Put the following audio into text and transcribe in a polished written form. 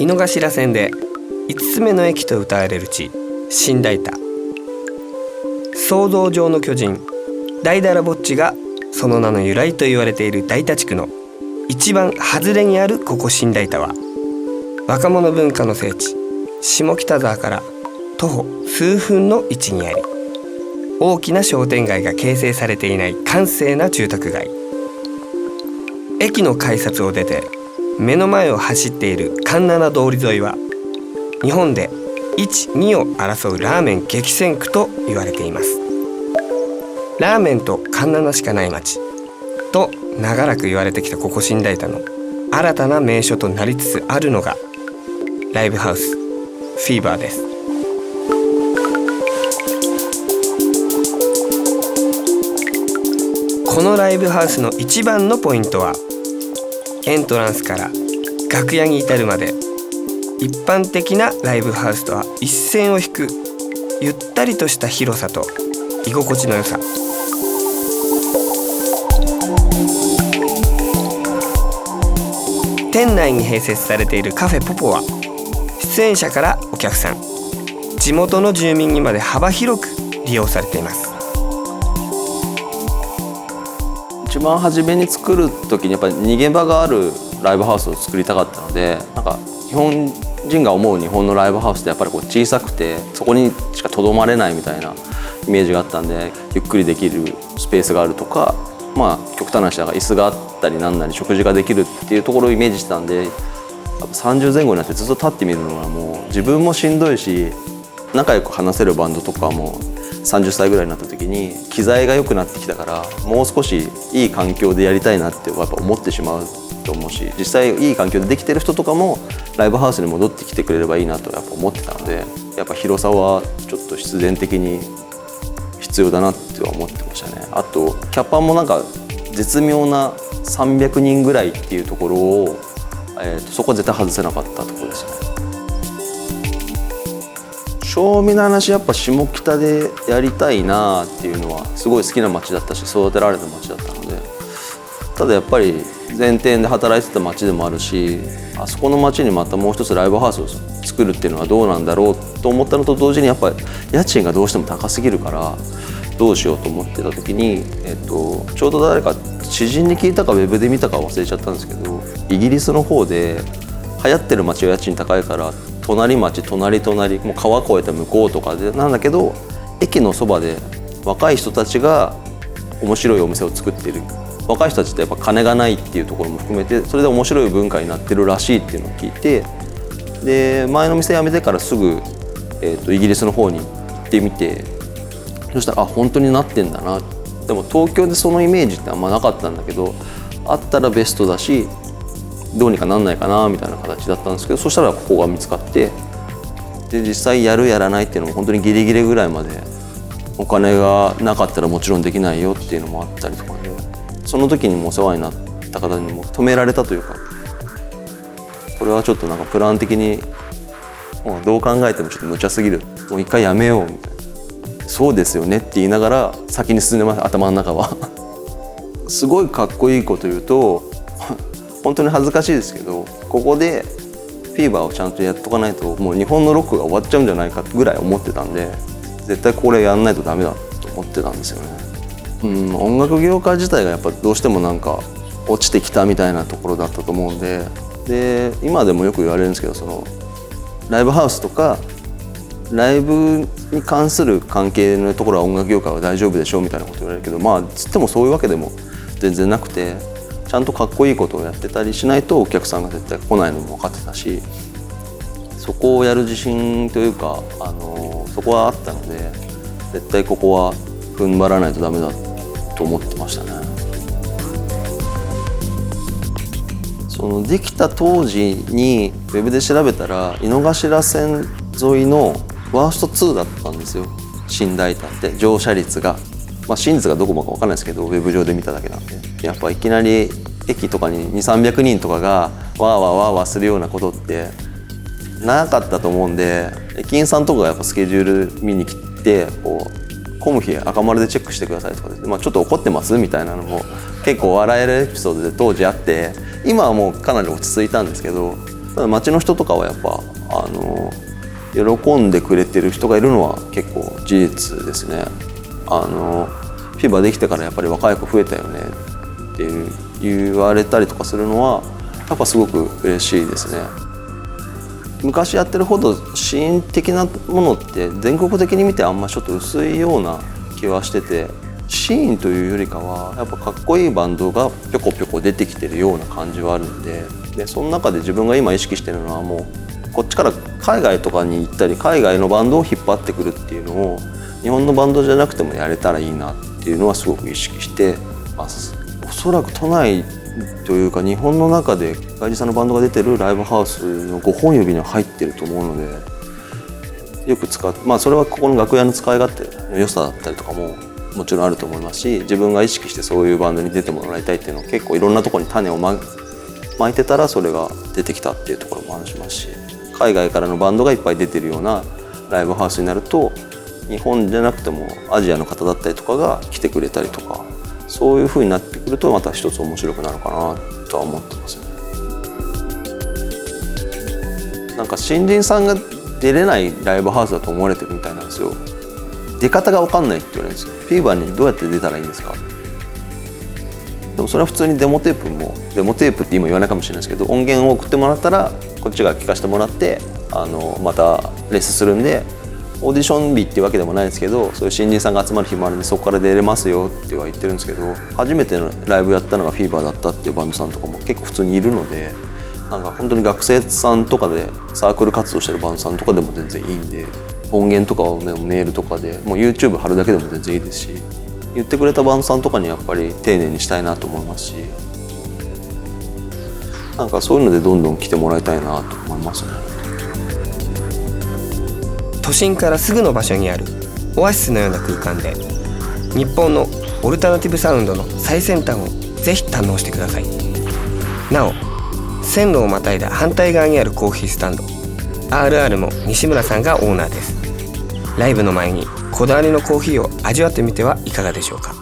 井の頭線で5つ目の駅と謳われる地、新代田。想像上の巨人大だらぼっちがその名の由来と言われている代田地区の一番外れにあるここ新代田は、若者文化の聖地下北沢から徒歩数分の位置にあり、大きな商店街が形成されていない閑静な住宅街。駅の改札を出て目の前を走っている環七通り沿いは、日本で1、2を争うラーメン激戦区と言われています。ラーメンと環七しかない街と長らく言われてきたここ新代田の新たな名所となりつつあるのがライブハウスフィーバーです。このライブハウスの一番のポイントは、エントランスから楽屋に至るまで一般的なライブハウスとは一線を引くゆったりとした広さと居心地の良さ。店内に併設されているカフェポポは、出演者からお客さん、地元の住民にまで幅広く利用されています。一番初めに作る時にやっぱり逃げ場があるライブハウスを作りたかったので、なんか日本人が思う日本のライブハウスってやっぱりこう小さくてそこにしかとどまれないみたいなイメージがあったんで、ゆっくりできるスペースがあるとか、極端な話だから椅子があったりなんなり食事ができるっていうところをイメージしてたんで、30前後になってずっと立ってみるのはもう自分もしんどいし、仲良く話せるバンドとかも30歳ぐらいになった時に機材が良くなってきたから、もう少しいい環境でやりたいなってやっぱ思ってしまうと思うし、実際いい環境でできてる人とかもライブハウスに戻ってきてくれればいいなとやっぱ思ってたので、やっぱ広さはちょっと必然的に必要だなっては思ってましたね。あとキャパもなんか絶妙な300人ぐらいっていうところを、そこは絶対外せなかったところですね。正味の話、やっぱ下北でやりたいなっていうのはすごい好きな街だったし、育てられた街だったので、ただやっぱり前提で働いてた街でもあるし、あそこの街にまたもう一つライブハウスを作るっていうのはどうなんだろうと思ったのと同時に、やっぱり家賃がどうしても高すぎるからどうしようと思ってた時に、ちょうど誰か知人に聞いたかウェブで見たか忘れちゃったんですけど、イギリスの方で流行ってる街は家賃高いから隣町隣もう川越えた向こうとかでなんだけど、駅のそばで若い人たちが面白いお店を作っている。若い人たちってやっぱ金がないっていうところも含めて、それで面白い文化になってるらしいっていうのを聞いて、で前の店辞めてからすぐ、イギリスの方に行ってみて、そしたら本当になってんだな。でも東京でそのイメージってあんまなかったんだけど、あったらベストだしどうにかなんないかなみたいな形だったんですけど、そしたらここが見つかって、で実際やるやらないっていうのも本当にギリギリぐらいまで、お金がなかったらもちろんできないよっていうのもあったりとかで、その時にもお世話になった方にも止められたというか、これはちょっとなんかプラン的にもうどう考えてもちょっと無茶すぎる、もう一回やめようみたいな、そうですよねって言いながら先に進んでます、頭の中はすごいかっこいいこと言うと本当に恥ずかしいですけど、ここでフィーバーをちゃんとやっとかないともう日本のロックが終わっちゃうんじゃないかぐらい思ってたんで、絶対これやんないとダメだと思ってたんですよね。音楽業界自体がやっぱどうしてもなんか落ちてきたみたいなところだったと思うんで、今でもよく言われるんですけど、そのライブハウスとかライブに関する関係のところは音楽業界は大丈夫でしょうみたいなこと言われるけど、つってもそういうわけでも全然なくて、ちゃんとかっこいいことをやってたりしないとお客さんが絶対来ないのも分かってたし、そこをやる自信というか、そこはあったので、絶対ここは踏ん張らないとダメだと思ってましたね。そのできた当時にウェブで調べたら、井の頭線沿いのワースト2だったんですよ、新代田って乗車率が。真実がどこもか分かんないですけど、ウェブ上で見ただけなんで、やっぱいきなり駅とかに200、300人とかがわーわーするようなことってなかったと思うんで、駅員さんとかがやっぱスケジュール見に来て、混む日赤丸でチェックしてくださいとかで、ちょっと怒ってますみたいなのも結構笑えるエピソードで当時あって、今はもうかなり落ち着いたんですけど、ただ街の人とかはやっぱ喜んでくれてる人がいるのは結構事実ですね。フィーバーできてからやっぱり若い子増えたよねって言われたりとかするのはやっぱすごく嬉しいですね。昔やってるほどシーン的なものって全国的に見てあんまちょっと薄いような気はしてて、シーンというよりかはやっぱかっこいいバンドがぴょこぴょこ出てきてるような感じはあるんで、その中で自分が今意識してるのはもうこっちから海外とかに行ったり海外のバンドを引っ張ってくるっていうのを日本のバンドじゃなくてもやれたらいいなっていうのはすごく意識してます。おそらく都内というか日本の中で外人さんのバンドが出てるライブハウスの5本指には入ってると思うので、よく使って、それはここの楽屋の使い勝手の良さだったりとかももちろんあると思いますし、自分が意識してそういうバンドに出てもらいたいっていうのを結構いろんなところに種をまいてたらそれが出てきたっていうところもありますし、海外からのバンドがいっぱい出てるようなライブハウスになると日本じゃなくてもアジアの方だったりとかが来てくれたりとか、そういう風になってくるとまた一つ面白くなるかなとは思ってますよね。なんか新人さんが出れないライブハウスだと思われてるみたいなんですよ。出方が分かんないって言われるんですよ。フィーバーにどうやって出たらいいんですか。でもそれは普通にデモテープって今言わないかもしれないですけど、音源を送ってもらったらこっちが聞かせてもらってまたレッスンするんで、オーディション日っていうわけでもないですけど、そういう新人さんが集まる日もあるんでそこから出れますよっては言ってるんですけど、初めてのライブやったのがフィーバーだったっていうバンドさんとかも結構普通にいるので、なんか本当に学生さんとかでサークル活動してるバンドさんとかでも全然いいんで、音源とかを、ね、メールとかでもう YouTube 貼るだけでも全然いいですし、言ってくれたバンドさんとかにやっぱり丁寧にしたいなと思いますし、なんかそういうのでどんどん来てもらいたいなと思いますね。都心からすぐの場所にあるオアシスのような空間で日本のオルタナティブサウンドの最先端をぜひ堪能してください。なお線路をまたいだ反対側にあるコーヒースタンド RR も西村さんがオーナーです。ライブの前にこだわりのコーヒーを味わってみてはいかがでしょうか。